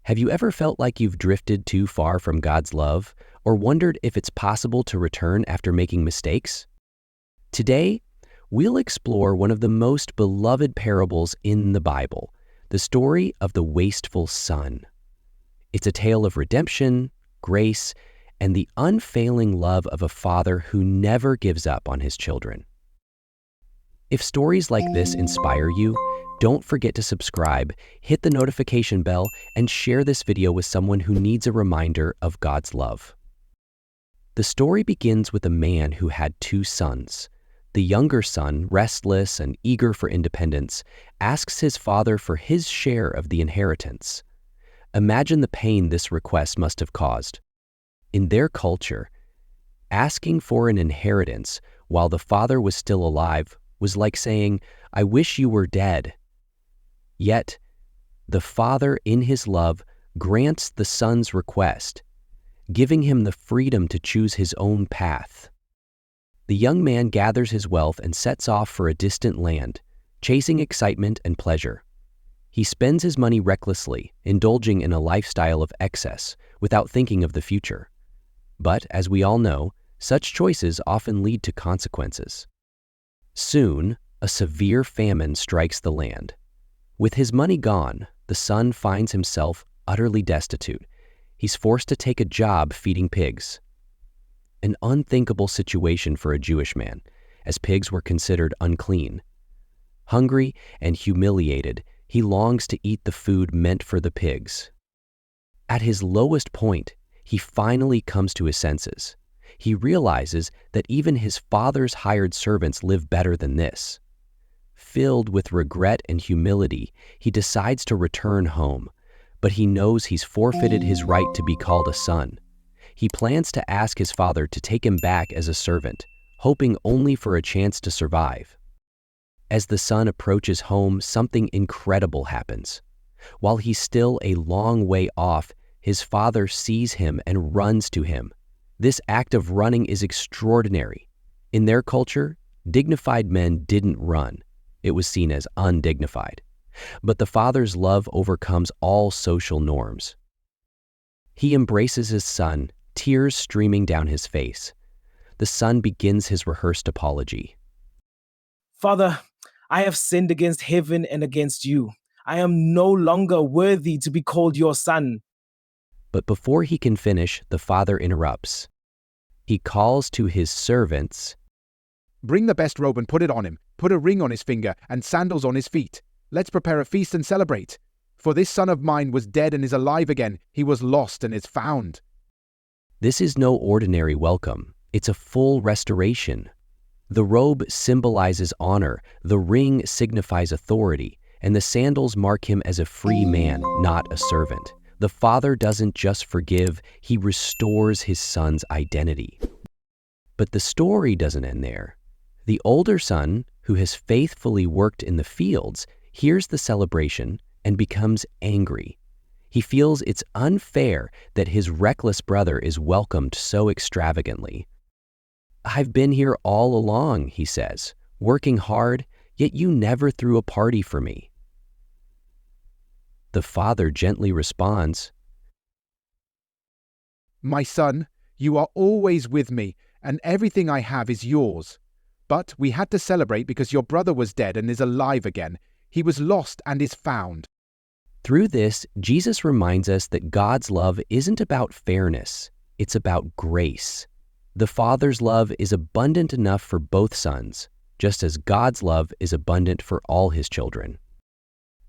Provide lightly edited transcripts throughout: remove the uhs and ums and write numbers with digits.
Have you ever felt like you've drifted too far from God's love, or wondered if it's possible to return after making mistakes? Today, we'll explore one of the most beloved parables in the Bible, the story of the wasteful son. It's a tale of redemption, grace, and the unfailing love of a father who never gives up on his children. If stories like this inspire you, don't forget to subscribe, hit the notification bell, and share this video with someone who needs a reminder of God's love. The story begins with a man who had two sons. The younger son, restless and eager for independence, asks his father for his share of the inheritance. Imagine the pain this request must have caused. In their culture, asking for an inheritance while the father was still alive was like saying, "I wish you were dead." Yet, the father in his love grants the son's request, giving him the freedom to choose his own path. The young man gathers his wealth and sets off for a distant land, chasing excitement and pleasure. He spends his money recklessly, indulging in a lifestyle of excess without thinking of the future. But, as we all know, such choices often lead to consequences. Soon, a severe famine strikes the land. With his money gone, the son finds himself utterly destitute. He's forced to take a job feeding pigs. An unthinkable situation for a Jewish man, as pigs were considered unclean. Hungry and humiliated, he longs to eat the food meant for the pigs. At his lowest point, he finally comes to his senses. He realizes that even his father's hired servants live better than this. Filled with regret and humility, he decides to return home, but he knows he's forfeited his right to be called a son. He plans to ask his father to take him back as a servant, hoping only for a chance to survive. As the son approaches home, something incredible happens. While he's still a long way off, his father sees him and runs to him. This act of running is extraordinary. In their culture, dignified men didn't run. It was seen as undignified. But the father's love overcomes all social norms. He embraces his son, tears streaming down his face. The son begins his rehearsed apology. "Father, I have sinned against heaven and against you. I am no longer worthy to be called your son." But before he can finish, the father interrupts. He calls to his servants, "Bring the best robe and put it on him. Put a ring on his finger and sandals on his feet. Let's prepare a feast and celebrate. For this son of mine was dead and is alive again. He was lost and is found." This is no ordinary welcome. It's a full restoration. The robe symbolizes honor, the ring signifies authority, and the sandals mark him as a free man, not a servant. The father doesn't just forgive, he restores his son's identity. But the story doesn't end there. The older son, who has faithfully worked in the fields, hears the celebration and becomes angry. He feels it's unfair that his reckless brother is welcomed so extravagantly. "I've been here all along," he says, "working hard, yet you never threw a party for me." The father gently responds, "My son, you are always with me, and everything I have is yours. But we had to celebrate because your brother was dead and is alive again. He was lost and is found." Through this, Jesus reminds us that God's love isn't about fairness, it's about grace. The Father's love is abundant enough for both sons, just as God's love is abundant for all his children.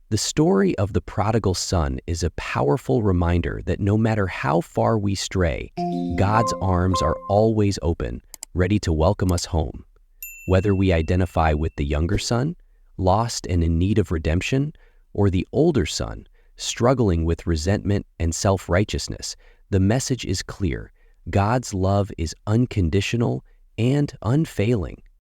The story of the prodigal son is a powerful reminder that no matter how far we stray, God's arms are always open, ready to welcome us home. Whether we identify with the younger son, lost and in need of redemption, or the older son, struggling with resentment and self-righteousness, the message is clear. God's love is unconditional and unfailing.